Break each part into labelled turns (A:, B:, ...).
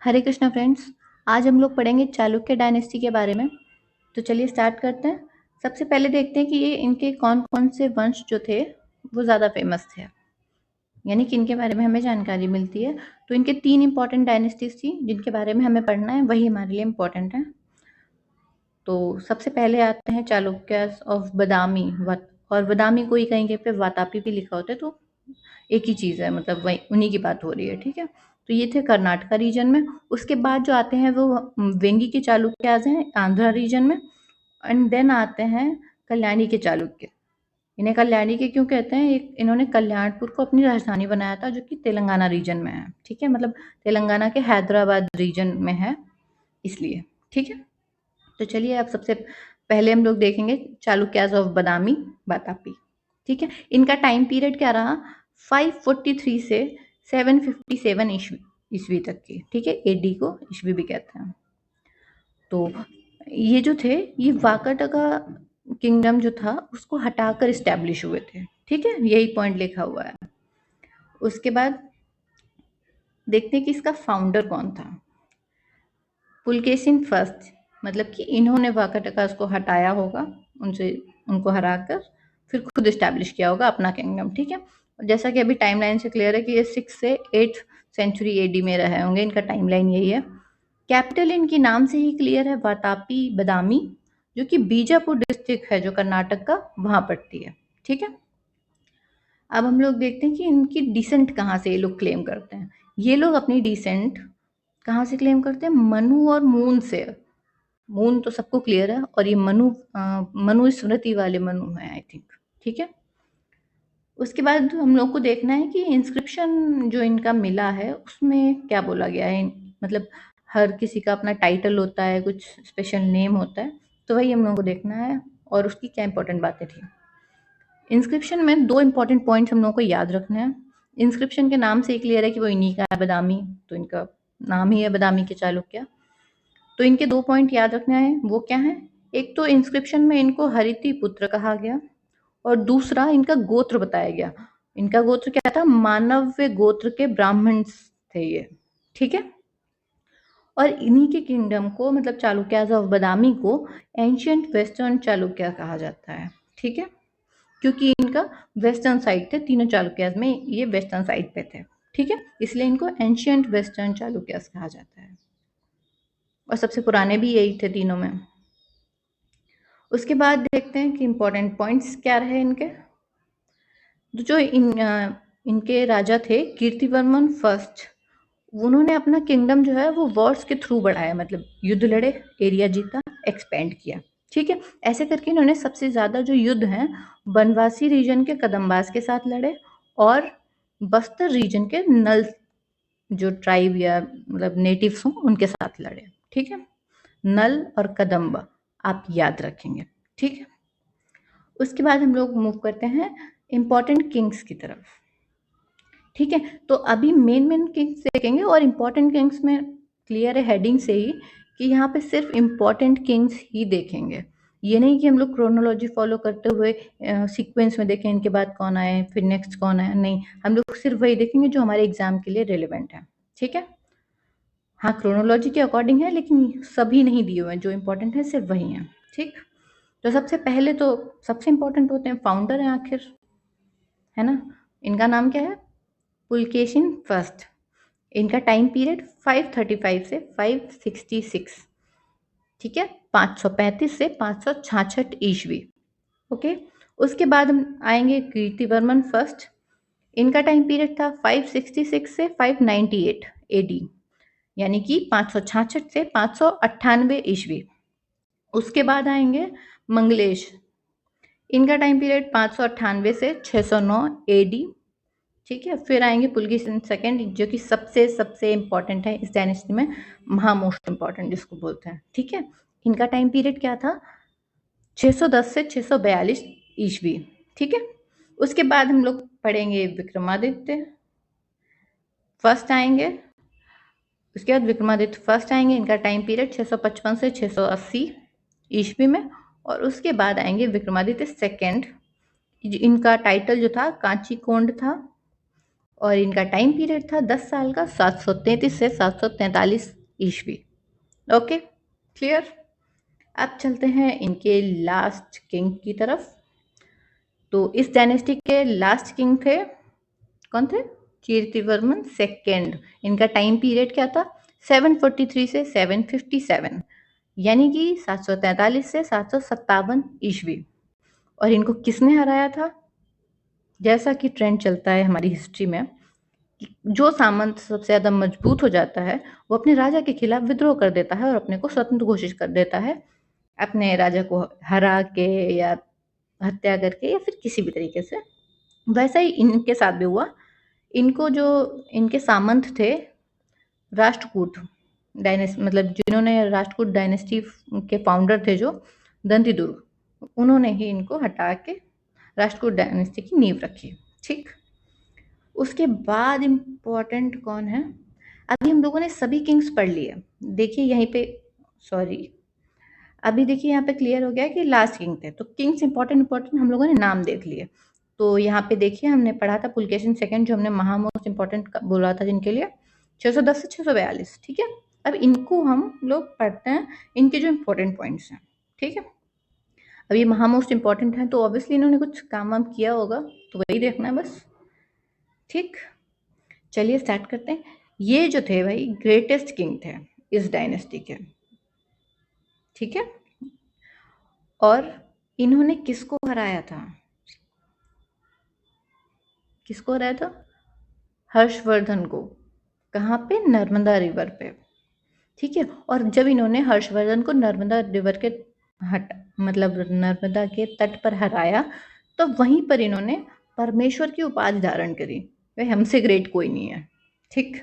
A: हरे Krishna friends, आज हम लोग पढ़ेंगे चालुक्य डायनेस्टी के बारे में। तो चलिए स्टार्ट करते हैं। सबसे पहले देखते हैं कि ये इनके कौन-कौन से वंश जो थे वो ज़्यादा फेमस थे, यानी कि इनके बारे में हमें जानकारी मिलती है। तो इनके 3 इम्पोर्टेंट डायनेस्टीज़ थी जिनके बारे में हमें पढ़ना है, वही हमारे लिए इम्पोर्टेंट है। तो सबसे पहले आते हैं चालुक्यस ऑफ बादामी, और बादामी को ही कहीं-कहीं पे वातापी भी लिखा होता है, तो एक ही चीज़ है, मतलब वही उन्हीं की बात हो रही है, ठीक है? तो ये थे कर्नाटका रीजन में। उसके बाद जो आते हैं वो वेंगी के चालुक्याज़ हैं आंध्रा रीजन में, एंड देन आते हैं कल्याणी के चालुक्य। इन्हें कल्याणी के क्यों कहते हैं? एक इन्होंने कल्याणपुर को अपनी राजधानी बनाया था, जो कि तेलंगाना रीजन में है, ठीक है? मतलब तेलंगाना के हैदराबाद रीजन में है, इसलिए, ठीक है? तो चलिए अब सबसे पहले हम लोग देखेंगे चालुक्याज़ ऑफ बादामी, वातापी, ठीक है? इनका टाइम पीरियड क्या रहा? 543 से 757 ईस्वी तक की, ठीक है? एडी को ईस्वी भी कहते हैं। तो ये जो थे, ये वाकाटका किंगडम जो था उसको हटाकर इस्टेब्लिश हुए थे, ठीक है? यही पॉइंट लिखा हुआ है। उसके बाद देखते हैं कि इसका फाउंडर कौन था। पुलकेशिन फर्स्ट, मतलब कि इन्होंने वाकाटका को हटाया होगा, उनको हराकर फिर खुद इस्टेब्लिश किया होगा अपना किंगडम, ठीक है? जैसा कि अभी टाइमलाइन से क्लियर है कि ये 6 से 8 सेंचुरी एडी में रहे होंगे, इनका टाइमलाइन यही है। कैपिटल इनकी नाम से ही क्लियर है, वातापी बदामी, जो कि बीजापुर डिस्ट्रिक्ट है जो कर्नाटक का, वहां पड़ती है, ठीक है? अब हम लोग देखते हैं कि इनकी डिसेंट कहाँ से ये लोग क्लेम करते हैं। ये लोग अपनी डिसेंट कहाँ से क्लेम करते हैं? मनु और मून से। मून तो सबको क्लियर है, और ये मनु स्मृति वाले मनु हैं, आई थिंक, ठीक है? उसके बाद हम लोग को देखना है कि इंस्क्रिप्शन जो इनका मिला है उसमें क्या बोला गया है। मतलब हर किसी का अपना टाइटल होता है, कुछ स्पेशल नेम होता है, तो वही हम लोग को देखना है और उसकी क्या इंपॉर्टेंट बातें थी। इंस्क्रिप्शन में 2 इंपॉर्टेंट पॉइंट्स हम लोग को याद रखने हैं। इंस्क्रिप्शन के नाम से ही क्लियर है कि वो इन्हीं का है, बादामी, तो इनका नाम ही है बादामी के चालुक्य। तो इनके 2 पॉइंट याद रखने हैं, वो क्या हैं? एक तो इंस्क्रिप्शन में इनको हरिति पुत्र कहा गया, और दूसरा इनका गोत्र बताया गया। इनका गोत्र क्या था? मानव्य गोत्र के ब्राह्मण थे ये, ठीक है? और इन्हीं के किंगडम को, मतलब चालुक्याज ऑफ बादामी को, एंशियंट वेस्टर्न चालुक्य कहा जाता है, ठीक है? क्योंकि इनका वेस्टर्न साइड थे, तीनों चालुक्याज में ये वेस्टर्न साइड पे थे, ठीक है? इसलिए इनको एंशियंट वेस्टर्न चालुक्याज कहा जाता है, और सबसे पुराने भी यही थे तीनों में। उसके बाद देखते हैं कि इंपॉर्टेंट पॉइंट्स क्या रहे इनके। तो जो इनके राजा थे कीर्तिवर्मन फर्स्ट, उन्होंने अपना किंगडम जो है वो वॉर्स के थ्रू बढ़ाया, मतलब युद्ध लड़े, एरिया जीता, एक्सपेंड किया, ठीक है? ऐसे करके इन्होंने सबसे ज़्यादा जो युद्ध हैं बनवासी रीजन के कदम्बास के साथ लड़े, और बस्तर रीजन के नल जो ट्राइब या मतलब नेटिव्स हों उनके साथ लड़े, ठीक है? नल और कदम्बा आप याद रखेंगे, ठीक है? उसके बाद हम लोग मूव करते हैं इम्पॉर्टेंट किंग्स की तरफ, ठीक है? तो अभी मेन किंग्स देखेंगे, और इम्पॉर्टेंट किंग्स में क्लियर है हेडिंग से ही कि यहाँ पे सिर्फ इम्पॉर्टेंट किंग्स ही देखेंगे। ये नहीं कि हम लोग क्रोनोलॉजी फॉलो करते हुए सीक्वेंस में देखें इनके बाद कौन आए फिर नेक्स्ट कौन आए, नहीं, हम लोग सिर्फ वही देखेंगे जो हमारे एग्जाम के लिए रिलेवेंट है, ठीक है? हाँ, क्रोनोलॉजी के अकॉर्डिंग है, लेकिन सभी नहीं दिए हुए हैं, जो इम्पोर्टेंट है सिर्फ वही हैं, ठीक? तो सबसे पहले तो सबसे इम्पोर्टेंट होते हैं फाउंडर हैं आखिर, है ना? इनका नाम क्या है? पुलकेशिन फर्स्ट। इनका टाइम पीरियड 535 से 566, ठीक है? 535 से 566 ईस्वी, ओके? उसके बाद हम आएंगे कीर्तिवर्मन फर्स्ट। इनका टाइम पीरियड था 566 से 598 एडी, यानी कि 566 से 598 ईस्वी। उसके बाद आएंगे मंगलेश। इनका टाइम पीरियड 598 से 609 एडी, ठीक है? फिर आएंगे पुलकेशिन सेकंड, जो कि सबसे सबसे इम्पॉर्टेंट है इस डायनेस्टी में, महा मोस्ट इम्पॉर्टेंट जिसको बोलते हैं, ठीक है? इनका टाइम पीरियड क्या था? 610 से 642 ईस्वी, ठीक है? उसके बाद हम लोग पढ़ेंगे विक्रमादित्य फर्स्ट आएंगे। उसके बाद विक्रमादित्य फर्स्ट आएंगे, इनका टाइम पीरियड 655 से 680 ईस्वी में। और उसके बाद आएंगे विक्रमादित्य सेकंड, इनका टाइटल जो था कांची कोंड था, और इनका टाइम पीरियड था 10 साल का, 733 से 743 ईस्वी। Okay, clear. अब चलते हैं इनके लास्ट किंग की तरफ। तो इस डायनेस्टी के लास्ट किंग थे, कौन थे? कीर्तिवर्मन सेकेंड। इनका टाइम पीरियड क्या था? 743 से 757, यानी कि 743 से 757 ईस्वी। और इनको किसने हराया था? जैसा कि ट्रेंड चलता है हमारी हिस्ट्री में, जो सामंत सबसे ज़्यादा मजबूत हो जाता है वो अपने राजा के खिलाफ विद्रोह कर देता है और अपने को स्वतंत्र घोषित कर देता है, अपने राजा को हरा के या हत्या करके या फिर किसी भी तरीके से। वैसा ही इनके साथ भी हुआ। इनको जो इनके सामंत थे, राष्ट्रकूट डायनेस्टी, मतलब जिन्होंने राष्ट्रकूट डायनेस्टी के फाउंडर थे जो दंतिदुर्ग, उन्होंने ही इनको हटा के राष्ट्रकूट डायनेस्टी की नींव रखी। ठीक, उसके बाद इम्पोर्टेंट कौन है? अभी हम लोगों ने सभी किंग्स पढ़ लिए। देखिए यहीं पे, सॉरी, अभी देखिए यहाँ पे क्लियर हो गया कि लास्ट किंग थे, तो किंग्स इंपॉर्टेंट हम लोगों ने नाम देख लिए। तो यहाँ पे देखिए हमने पढ़ा था पुलकेशिन सेकंड, जो हमने मोस्ट इंपॉर्टेंट बोला था जिनके लिए, 610 से 642। ठीक है, अब इनको हम लोग पढ़ते हैं, इनके जो इम्पोर्टेंट पॉइंट्स हैं। ठीक है, अब ये मोस्ट इंपॉर्टेंट है तो ऑब्वियसली इन्होंने कुछ काम वाम किया होगा, तो वही देखना है बस। ठीक, चलिए स्टार्ट करते हैं। ये जो थे भाई ग्रेटेस्ट किंग थे इस डायनेस्टी के। ठीक है, और इन्होंने किसको हराया था? किसको हराया था? हर्षवर्धन को। कहाँ पे? नर्मदा रिवर पे। ठीक है, और जब इन्होंने हर्षवर्धन को नर्मदा रिवर के मतलब नर्मदा के तट पर हराया, तो वहीं पर इन्होंने परमेश्वर की उपाधि धारण करी। वे हमसे ग्रेट कोई नहीं है। ठीक,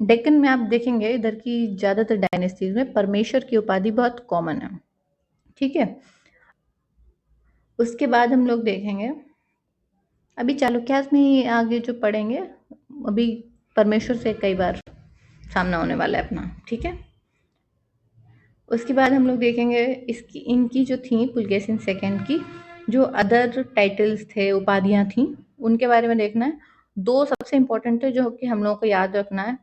A: डेक्कन में आप देखेंगे इधर की ज्यादातर डायनेस्टीज में परमेश्वर की उपाधि बहुत कॉमन है। ठीक है, उसके बाद हम लोग देखेंगे, अभी चालुक्यास में ही आगे जो पढ़ेंगे, अभी परमेश्वर से कई बार सामना होने वाला है अपना। ठीक है, उसके बाद हम लोग देखेंगे इसकी इनकी जो थी पुलकेशिन सेकंड की जो अदर टाइटल्स थे, उपाधियां थी, उनके बारे में देखना है। दो सबसे इंपॉर्टेंट थे जो कि हम लोगों को याद रखना है,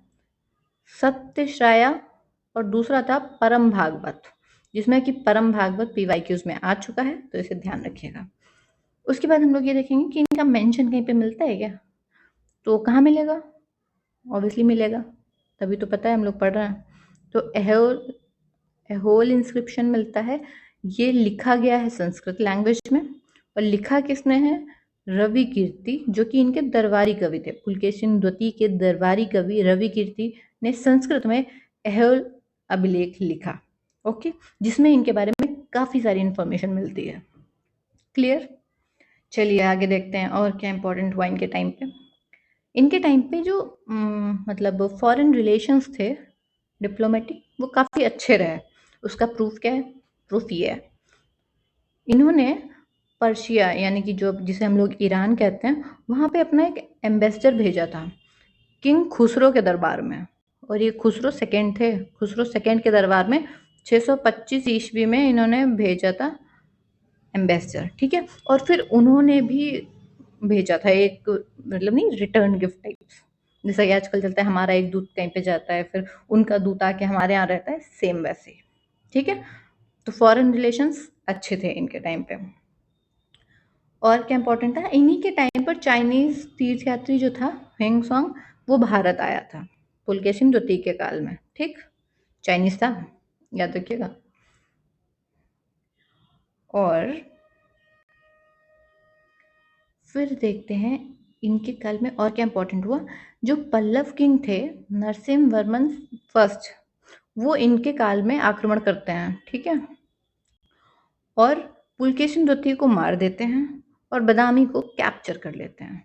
A: सत्यश्राया और दूसरा था परम भागवत, जिसमें कि परम भागवत PYQs में आ चुका है, तो इसे ध्यान रखिएगा। उसके बाद हम लोग ये देखेंगे कि इनका मेंशन कहीं पे मिलता है क्या? तो कहाँ मिलेगा? ऑब्वियसली मिलेगा, तभी तो पता है हम लोग पढ़ रहे हैं। तो एहोल इंस्क्रिप्शन मिलता है। ये लिखा गया है संस्कृत लैंग्वेज में, और लिखा किसने है? रवि कीर्ति, जो कि इनके दरबारी कवि थे। पुलकेशिन द्वितीय के दरबारी कवि रवि कीर्ति ने संस्कृत में एहोल अभिलेख लिखा। ओके, जिसमें इनके बारे में काफी सारी इंफॉर्मेशन मिलती है। क्लियर, चलिए आगे देखते हैं और क्या इंपॉर्टेंट हुआ इनके टाइम पे। इनके टाइम पे जो मतलब फॉरेन रिलेशंस थे डिप्लोमेटिक, वो काफ़ी अच्छे रहे। उसका प्रूफ क्या है? प्रूफ ये है, इन्होंने पर्शिया, यानी कि जो जिसे हम लोग ईरान कहते हैं, वहाँ पे अपना एक एम्बेसडर भेजा था किंग खुसरो के दरबार में। और ये खुसरो सेकेंड थे। खुसरो सेकेंड के दरबार में 625 ईस्वी में इन्होंने भेजा था एम्बेसडर। ठीक है, और फिर उन्होंने भी भेजा था एक, मतलब नहीं, रिटर्न गिफ्ट टाइप्स, जैसा कि आजकल चलता है, हमारा एक दूत कहीं पे जाता है फिर उनका दूत आके हमारे यहाँ रहता है, सेम वैसे। ठीक है, तो फॉरेन रिलेशंस अच्छे थे इनके टाइम पे। और क्या इंपॉर्टेंट था, इन्हीं के टाइम पर चाइनीज तीर्थयात्री जो था हेंग सॉन्ग, वो भारत आया था पुलकेशिन द्वितीय के काल में। ठीक, चाइनीज था, याद रखिएगा। और फिर देखते हैं इनके काल में और क्या इंपॉर्टेंट हुआ। जो पल्लव किंग थे, नरसिम्हा वर्मन फर्स्ट, वो इनके काल में आक्रमण करते हैं। ठीक है, और पुलकेशिन द्वितीय को मार देते हैं और बदामी को कैप्चर कर लेते हैं।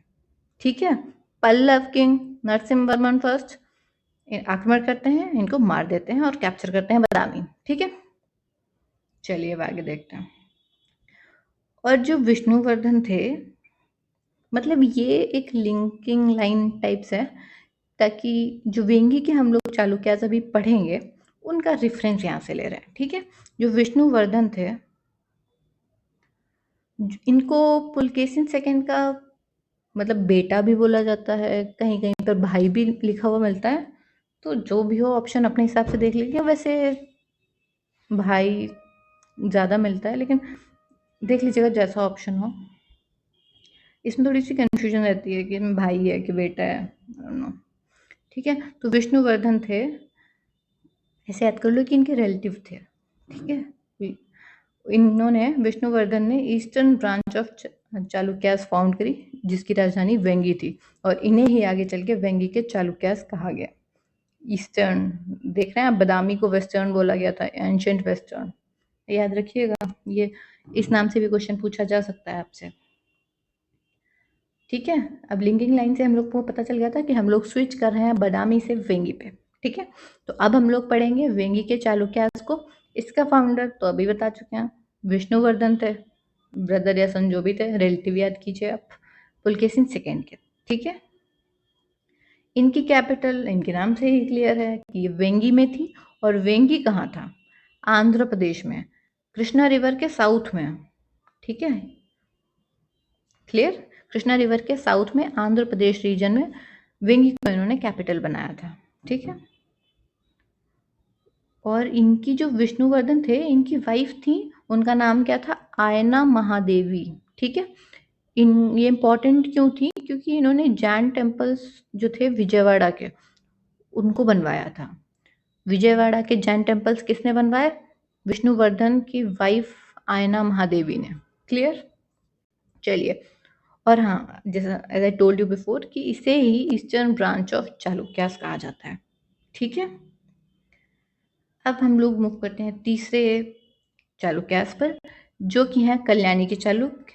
A: ठीक है, पल्लव किंग नरसिम्हा वर्मन फर्स्ट आक्रमण करते हैं, इनको मार देते हैं और कैप्चर करते हैं बदामी। ठीक है, चलिए अब आगे देखते हैं। और जो विष्णुवर्धन थे, मतलब ये एक लिंकिंग लाइन टाइप्स है, ताकि जो वेंगी के हम लोग चालुक्यास अभी पढ़ेंगे उनका रेफरेंस यहाँ से ले रहे हैं। ठीक है, जो विष्णुवर्धन थे, इनको पुलकेशिन सेकंड का मतलब बेटा भी बोला जाता है, कहीं-कहीं पर भाई भी लिखा हुआ मिलता है। तो जो भी हो ऑप्शन अपने हिसाब से देख लीजिए। वैसे भाई ज़्यादा मिलता है, लेकिन देख लीजिएगा जैसा ऑप्शन हो। इसमें थोड़ी-सी कन्फ्यूज़न रहती है कि भाई है कि बेटा है, आई डोंट नो। ठीक है, तो विष्णुवर्धन थे, ऐसे याद कर लो कि इनके रिलेटिव थे, ठीक है। इन्होंने विष्णुवर्धन ने eastern branch of Chalukyas found करी, जिसकी राजधानी वेंगी थी, और इन्हें ही आगे चल के वेंगी के चालुक्यास कहा गया। ईस्टर्न देख रहे हैं आप, बदामी को वेस्टर्न बोला गया था, एंशिएंट वेस्टर्न, याद रखिएगा। ये इस नाम से भी क्वेश्चन पूछा जा सकता है आपसे, ठीक है। अब लिंकिंग लाइन से हम लोग को पता चल गया था कि हम लोग स्विच कर रहे हैं बदामी से वेंगी पे, ठीक है। तो अब हम लोग पढ़ेंगे वेंगी के चालुक्यास को। इसका फाउंडर तो अभी बता चुके हैं, विष्णुवर्धन थे, ब्रदर या सन जो भी थे, रिलेटिव याद कीजिए आप, पुलकेशिन सेकेंड के, ठीक है। इनकी कैपिटल इनके नाम से ही क्लियर है कि ये वेंगी में थी, और वेंगी कहाँ था? आंध्र प्रदेश में, कृष्णा रिवर के साउथ में, ठीक है, क्लियर। कृष्णा रिवर के साउथ में आंध्र प्रदेश रीजन में वेंगी को इन्होंने कैपिटल बनाया था, ठीक है। और इनकी जो विष्णुवर्धन थे, इनकी वाइफ थी, उनका नाम क्या था? आयना महादेवी, ठीक है। ये इम्पोर्टेंट क्यों थी? क्योंकि इन्होंने जैन टेम्पल्स जो थे विजयवाड़ा के, उनको बनवाया था। विजयवाड़ा के जैन टेम्पल्स किसने बनवाए? विष्णुवर्धन की वाइफ आयना महादेवी ने, क्लियर। चलिए, और हाँ, जैसा as I told you before कि इसे ही ईस्टर्न ब्रांच ऑफ चालुक्यास कहा जाता है, ठीक है। अब हम लोग मूव करते हैं तीसरे चालुक्यास पर, जो कि हैं कल्याणी के चालुक्य।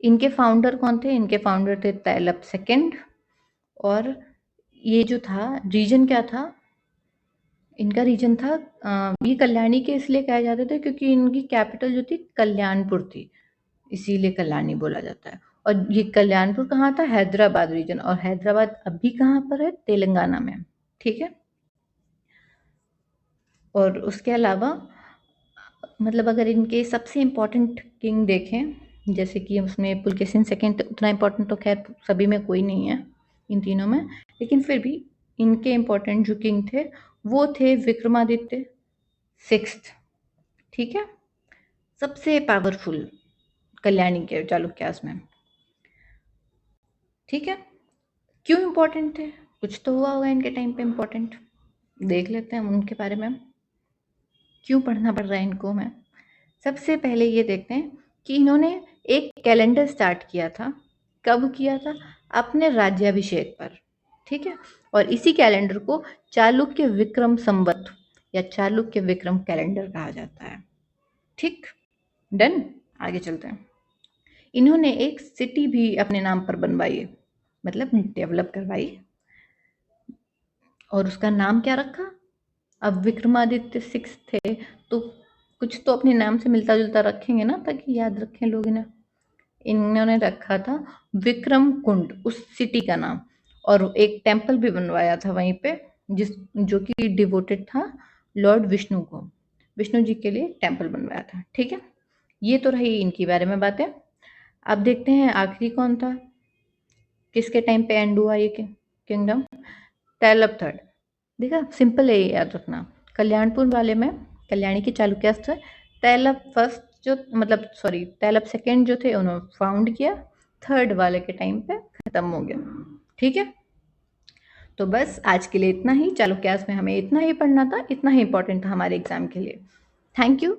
A: इनके फाउंडर कौन थे? इनके फाउंडर थे तैलप सेकेंड, और ये जो था रीजन क्या था? इनका रीजन था, ये कल्याणी के इसलिए कहे जाते थे क्योंकि इनकी कैपिटल जो थी कल्याणपुर थी, इसीलिए कल्याणी बोला जाता है। और ये कल्याणपुर कहाँ था? हैदराबाद रीजन, और हैदराबाद अभी कहाँ पर है? तेलंगाना में, ठीक है। और उसके अलावा मतलब अगर इनके सबसे इम्पोर्टेंट किंग देखें, जैसे कि उसमें पुलकेशिन सेकेंड, उतना इम्पोर्टेंट तो खैर सभी में कोई नहीं है इन तीनों में, लेकिन फिर भी इनके इम्पोर्टेंट जो किंग थे वो थे विक्रमादित्य सिक्स्थ, ठीक है, सबसे पावरफुल कल्याणी के चालुक्यास में, ठीक है। क्यों इम्पोर्टेंट थे? कुछ तो हुआ होगा इनके टाइम पे इम्पोर्टेंट, देख लेते हैं उनके बारे में, क्यों पढ़ना पड़ रहा है इनको हमें। सबसे पहले ये देखते हैं कि इन्होंने एक कैलेंडर स्टार्ट किया था। कब किया था? अपने राज्याभिषेक पर, ठीक है। और इसी कैलेंडर को चालुक्य विक्रम संवत या चालुक्य विक्रम कैलेंडर कहा जाता है, ठीक। डन, आगे चलते हैं। इन्होंने एक सिटी भी अपने नाम पर बनवाई, मतलब डेवलप करवाई, और उसका नाम क्या रखा? अब विक्रमादित्य सिक्स थे तो कुछ तो अपने नाम से मिलता जुलता रखेंगे ना, ताकि याद रखें लोग इन्हें। इन्होंने रखा था विक्रम कुंड, उस सिटी का नाम, और एक टेम्पल भी बनवाया था वहीं पे, जो कि डिवोटेड था लॉर्ड विष्णु को, विष्णु जी के लिए टेम्पल बनवाया था, ठीक है। ये तो रही इनके बारे में बातें। अब देखते हैं आखिरी कौन था, किसके टाइम पे एंड हुआ ये किंगडम? तैलप थर्ड। देखा, सिंपल है ये याद रखना। कल्याणपुर वाले में कल्याणी के चालुक्यास थे, तैलप फर्स्ट जो मतलब सॉरी तैलप सेकेंड जो थे उन्होंने फाउंड किया, थर्ड वाले के टाइम पे खत्म हो गया, ठीक है। तो बस आज के लिए इतना ही, चालुक्यास में हमें इतना ही पढ़ना था, इतना ही इंपॉर्टेंट था हमारे एग्जाम के लिए। Thank you.